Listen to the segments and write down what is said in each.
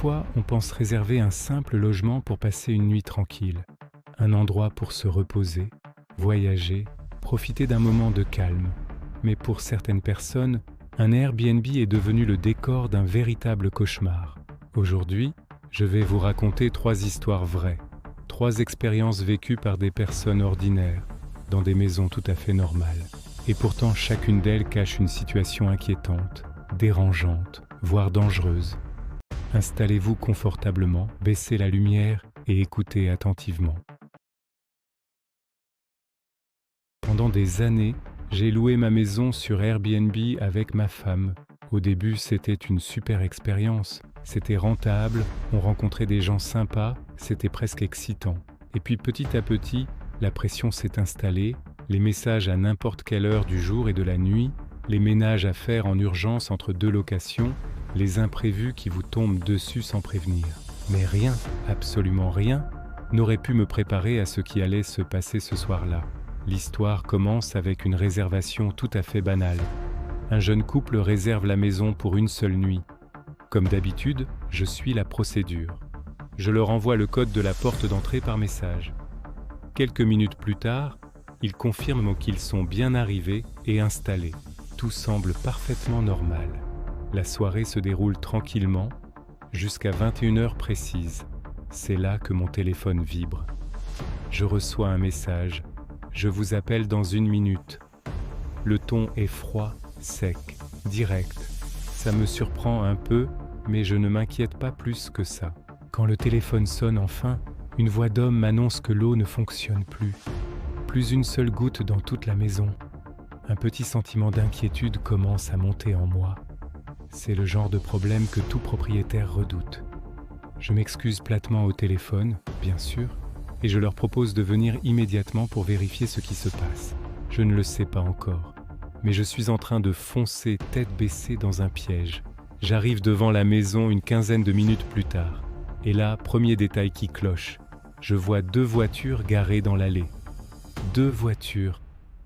Parfois, on pense réserver un simple logement pour passer une nuit tranquille, un endroit pour se reposer, voyager, profiter d'un moment de calme. Mais pour certaines personnes, un Airbnb est devenu le décor d'un véritable cauchemar. Aujourd'hui, je vais vous raconter 3 histoires vraies, 3 expériences vécues par des personnes ordinaires, dans des maisons tout à fait normales. Et pourtant, chacune d'elles cache une situation inquiétante, dérangeante, voire dangereuse. Installez-vous confortablement, baissez la lumière et écoutez attentivement. Pendant des années, j'ai loué ma maison sur Airbnb avec ma femme. Au début, c'était une super expérience. C'était rentable, on rencontrait des gens sympas, c'était presque excitant. Et puis petit à petit, la pression s'est installée, les messages à n'importe quelle heure du jour et de la nuit, les ménages à faire en urgence entre 2 locations, les imprévus qui vous tombent dessus sans prévenir. Mais rien, absolument rien, n'aurait pu me préparer à ce qui allait se passer ce soir-là. L'histoire commence avec une réservation tout à fait banale. Un jeune couple réserve la maison pour une seule nuit. Comme d'habitude, je suis la procédure. Je leur envoie le code de la porte d'entrée par message. Quelques minutes plus tard, ils confirment qu'ils sont bien arrivés et installés. Tout semble parfaitement normal. La soirée se déroule tranquillement, jusqu'à 21h précise. C'est là que mon téléphone vibre. Je reçois un message. Je vous appelle dans 1 minute. Le ton est froid, sec, direct. Ça me surprend un peu, mais je ne m'inquiète pas plus que ça. Quand le téléphone sonne enfin, une voix d'homme m'annonce que l'eau ne fonctionne plus. Plus une seule goutte dans toute la maison. Un petit sentiment d'inquiétude commence à monter en moi. C'est le genre de problème que tout propriétaire redoute. Je m'excuse platement au téléphone, bien sûr, et je leur propose de venir immédiatement pour vérifier ce qui se passe. Je ne le sais pas encore, mais je suis en train de foncer tête baissée dans un piège. J'arrive devant la maison une quinzaine de minutes plus tard. Et là, premier détail qui cloche. Je vois 2 voitures garées dans l'allée. 2 voitures.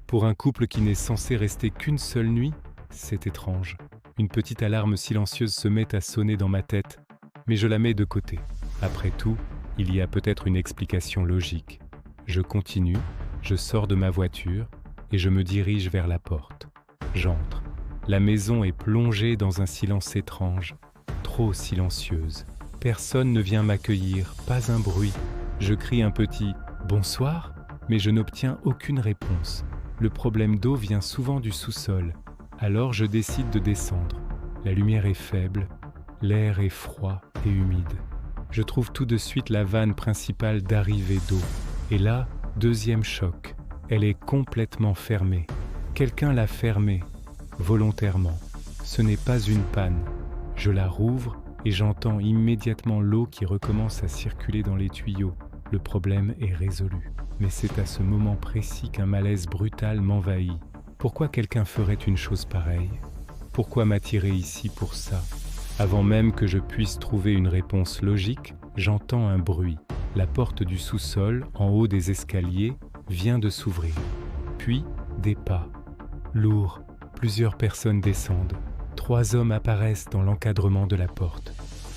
Pour un couple qui n'est censé rester qu'une seule nuit, c'est étrange. Une petite alarme silencieuse se met à sonner dans ma tête, mais je la mets de côté. Après tout, il y a peut-être une explication logique. Je continue, je sors de ma voiture et je me dirige vers la porte. J'entre. La maison est plongée dans un silence étrange, trop silencieuse. Personne ne vient m'accueillir, pas un bruit. Je crie un petit « bonsoir », mais je n'obtiens aucune réponse. Le problème d'eau vient souvent du sous-sol. Alors je décide de descendre. La lumière est faible, l'air est froid et humide. Je trouve tout de suite la vanne principale d'arrivée d'eau. Et là, deuxième choc. Elle est complètement fermée. Quelqu'un l'a fermée, volontairement. Ce n'est pas une panne. Je la rouvre et j'entends immédiatement l'eau qui recommence à circuler dans les tuyaux. Le problème est résolu. Mais c'est à ce moment précis qu'un malaise brutal m'envahit. Pourquoi quelqu'un ferait une chose pareille? Pourquoi m'attirer ici pour ça? Avant même que je puisse trouver une réponse logique, j'entends un bruit. La porte du sous-sol, en haut des escaliers, vient de s'ouvrir. Puis, des pas. Lourds, plusieurs personnes descendent. 3 hommes apparaissent dans l'encadrement de la porte.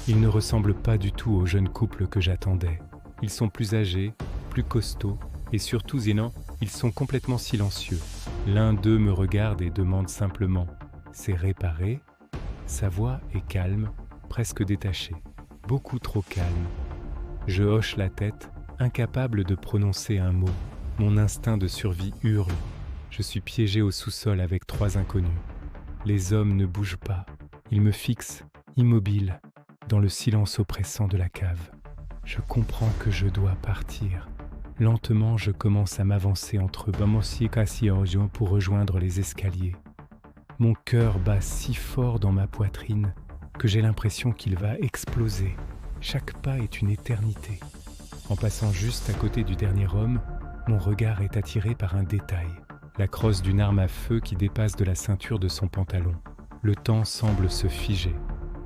Ils ne ressemblent pas du tout au jeune couple que j'attendais. Ils sont plus âgés, plus costauds, et surtout, ils sont complètement silencieux. L'un d'eux me regarde et demande simplement « C'est réparé ?» Sa voix est calme, presque détachée, beaucoup trop calme. Je hoche la tête, incapable de prononcer un mot. Mon instinct de survie hurle. Je suis piégé au sous-sol avec 3 inconnus. Les hommes ne bougent pas. Ils me fixent, immobile, dans le silence oppressant de la cave. Je comprends que je dois partir. Lentement, je commence à m'avancer entre eux pour rejoindre les escaliers. Mon cœur bat si fort dans ma poitrine que j'ai l'impression qu'il va exploser. Chaque pas est une éternité. En passant juste à côté du dernier homme, mon regard est attiré par un détail. La crosse d'une arme à feu qui dépasse de la ceinture de son pantalon. Le temps semble se figer.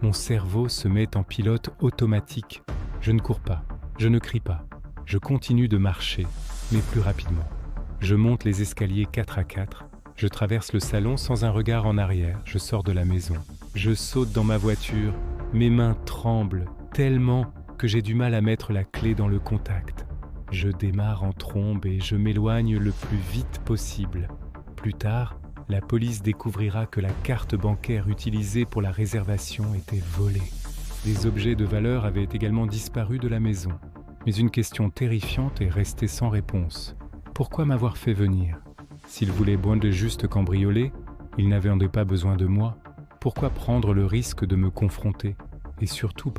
Mon cerveau se met en pilote automatique. Je ne cours pas, je ne crie pas. Je continue de marcher, mais plus rapidement. Je monte les escaliers 4 à 4. Je traverse le salon sans un regard en arrière. Je sors de la maison. Je saute dans ma voiture. Mes mains tremblent. tellement que j'ai du mal à mettre la clé dans le contact. Je démarre en trombe et je m'éloigne le plus vite possible. Plus tard, la police découvrira que la carte bancaire utilisée pour la réservation était volée. Des objets de valeur avaient également disparu de la maison. Mais une question terrifiante est restée sans réponse. Pourquoi m'avoir fait venir? S'il voulait de juste cambrioler, il n'avait pas besoin de moi. Pourquoi prendre le risque de me confronter? Et surtout,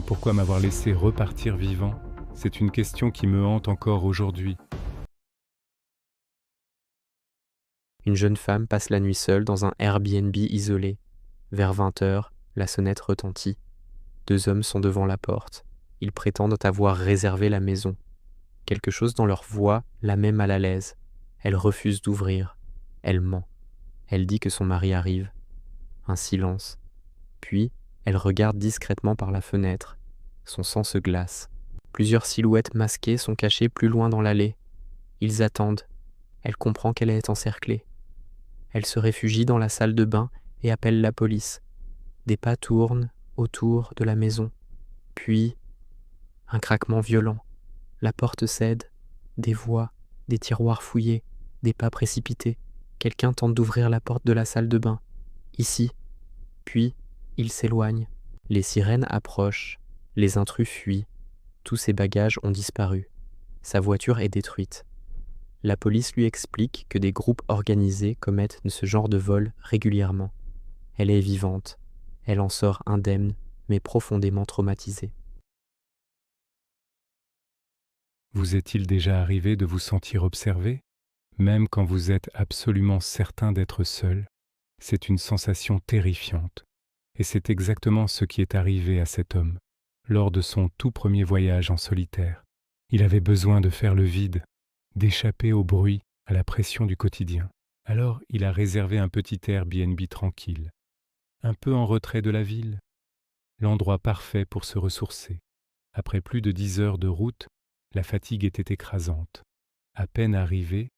pourquoi m'avoir laissé repartir vivant? C'est une question qui me hante encore aujourd'hui. Une jeune femme passe la nuit seule dans un Airbnb isolé. Vers 20 h, la sonnette retentit. 2 hommes sont devant la porte. Ils prétendent avoir réservé la maison. Quelque chose dans leur voix la met mal à l'aise. Elle refuse d'ouvrir. Elle ment. Elle dit que son mari arrive. Un silence. Puis, elle regarde discrètement par la fenêtre. Son sang se glace. Plusieurs silhouettes masquées sont cachées plus loin dans l'allée. Ils attendent. Elle comprend qu'elle est encerclée. Elle se réfugie dans la salle de bain et appelle la police. Des pas tournent autour de la maison. Puis, un craquement violent. La porte cède. Des voix, des tiroirs fouillés, des pas précipités. Quelqu'un tente d'ouvrir la porte de la salle de bain. Ici. Puis, il s'éloigne. Les sirènes approchent. Les intrus fuient. Tous ses bagages ont disparu. Sa voiture est détruite. La police lui explique que des groupes organisés commettent ce genre de vol régulièrement. Elle est vivante. Elle en sort indemne, mais profondément traumatisée. Vous est-il déjà arrivé de vous sentir observé, même quand vous êtes absolument certain d'être seul? C'est une sensation terrifiante. Et c'est exactement ce qui est arrivé à cet homme, lors de son tout premier voyage en solitaire. Il avait besoin de faire le vide, d'échapper au bruit, à la pression du quotidien. Alors il a réservé un petit Airbnb tranquille, un peu en retrait de la ville, l'endroit parfait pour se ressourcer. Après plus de 10 heures de route, la fatigue était écrasante. À peine arrivé,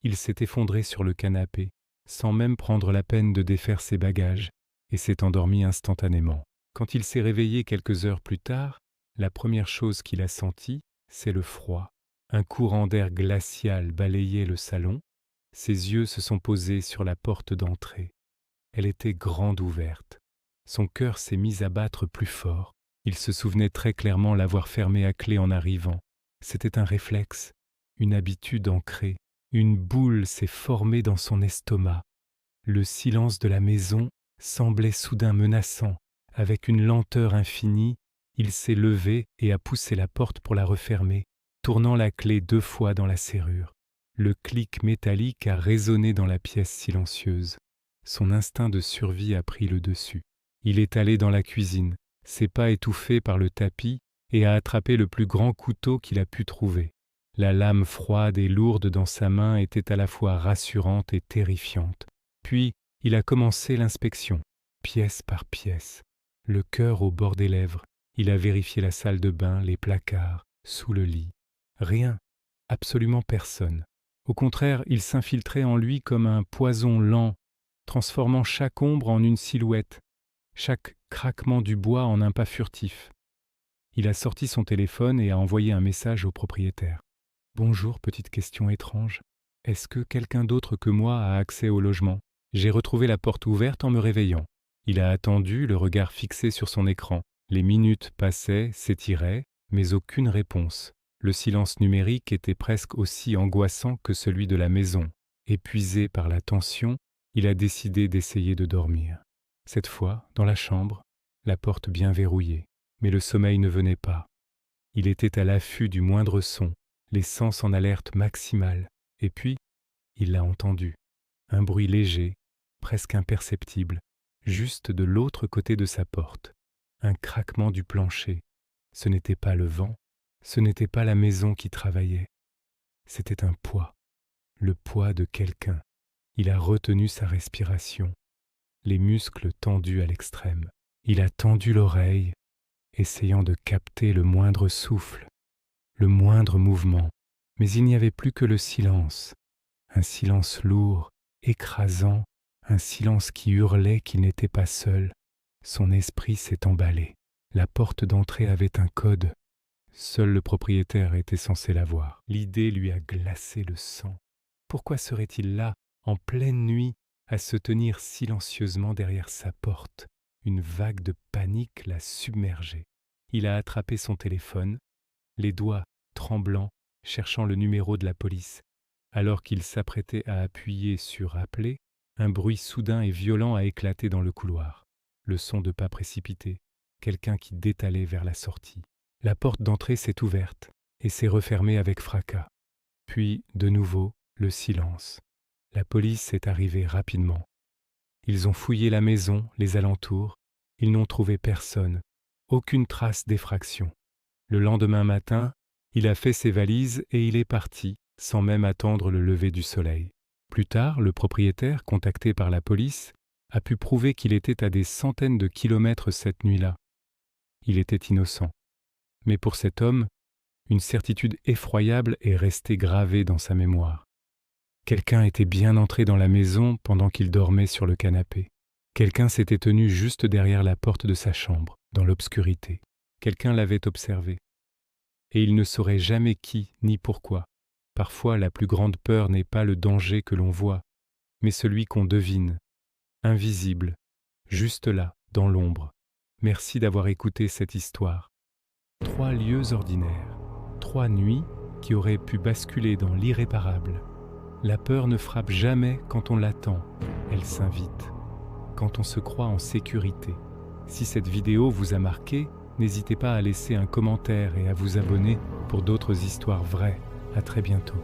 il s'est effondré sur le canapé, sans même prendre la peine de défaire ses bagages, et s'est endormi instantanément. Quand il s'est réveillé quelques heures plus tard, la première chose qu'il a sentie, c'est le froid. Un courant d'air glacial balayait le salon. Ses yeux se sont posés sur la porte d'entrée. Elle était grande ouverte. Son cœur s'est mis à battre plus fort. Il se souvenait très clairement l'avoir fermée à clé en arrivant. C'était un réflexe, une habitude ancrée. Une boule s'est formée dans son estomac. Le silence de la maison semblait soudain menaçant. Avec une lenteur infinie, il s'est levé et a poussé la porte pour la refermer, tournant la clé 2 fois dans la serrure. Le clic métallique a résonné dans la pièce silencieuse. Son instinct de survie a pris le dessus. Il est allé dans la cuisine, ses pas étouffés par le tapis, et a attrapé le plus grand couteau qu'il a pu trouver. La lame froide et lourde dans sa main était à la fois rassurante et terrifiante. Puis, il a commencé l'inspection, pièce par pièce. Le cœur au bord des lèvres, il a vérifié la salle de bain, les placards, sous le lit. Rien, absolument personne. Au contraire, il s'infiltrait en lui comme un poison lent, transformant chaque ombre en une silhouette, chaque craquement du bois en un pas furtif. Il a sorti son téléphone et a envoyé un message au propriétaire. « Bonjour, petite question étrange. Est-ce que quelqu'un d'autre que moi a accès au logement? J'ai retrouvé la porte ouverte en me réveillant. » Il a attendu, le regard fixé sur son écran. Les minutes passaient, s'étiraient, mais aucune réponse. Le silence numérique était presque aussi angoissant que celui de la maison. Épuisé par la tension, il a décidé d'essayer de dormir. Cette fois, dans la chambre, la porte bien verrouillée. Mais le sommeil ne venait pas. Il était à l'affût du moindre son, les sens en alerte maximale. Et puis, il l'a entendu. Un bruit léger, presque imperceptible, juste de l'autre côté de sa porte. Un craquement du plancher. Ce n'était pas le vent, ce n'était pas la maison qui travaillait. C'était un poids, le poids de quelqu'un. Il a retenu sa respiration, les muscles tendus à l'extrême. Il a tendu l'oreille, essayant de capter le moindre souffle, le moindre mouvement. Mais il n'y avait plus que le silence, un silence lourd, écrasant, un silence qui hurlait qu'il n'était pas seul. Son esprit s'est emballé. La porte d'entrée avait un code. Seul le propriétaire était censé l'avoir. L'idée lui a glacé le sang. Pourquoi serait-il là, en pleine nuit, à se tenir silencieusement derrière sa porte? Une vague de panique l'a submergé. Il a attrapé son téléphone, les doigts tremblants, cherchant le numéro de la police. Alors qu'il s'apprêtait à appuyer sur « Appeler », un bruit soudain et violent a éclaté dans le couloir. Le son de pas précipités, quelqu'un qui détalait vers la sortie. La porte d'entrée s'est ouverte et s'est refermée avec fracas. Puis, de nouveau, le silence. La police est arrivée rapidement. Ils ont fouillé la maison, les alentours. Ils n'ont trouvé personne, aucune trace d'effraction. Le lendemain matin, il a fait ses valises et il est parti, sans même attendre le lever du soleil. Plus tard, le propriétaire, contacté par la police, a pu prouver qu'il était à des centaines de kilomètres cette nuit-là. Il était innocent. Mais pour cet homme, une certitude effroyable est restée gravée dans sa mémoire. Quelqu'un était bien entré dans la maison pendant qu'il dormait sur le canapé. Quelqu'un s'était tenu juste derrière la porte de sa chambre, dans l'obscurité. Quelqu'un l'avait observé. Et il ne saurait jamais qui ni pourquoi. Parfois, la plus grande peur n'est pas le danger que l'on voit, mais celui qu'on devine, invisible, juste là, dans l'ombre. Merci d'avoir écouté cette histoire. 3 lieux ordinaires, 3 nuits qui auraient pu basculer dans l'irréparable. La peur ne frappe jamais quand on l'attend, elle s'invite, quand on se croit en sécurité. Si cette vidéo vous a marqué, n'hésitez pas à laisser un commentaire et à vous abonner pour d'autres histoires vraies. À très bientôt.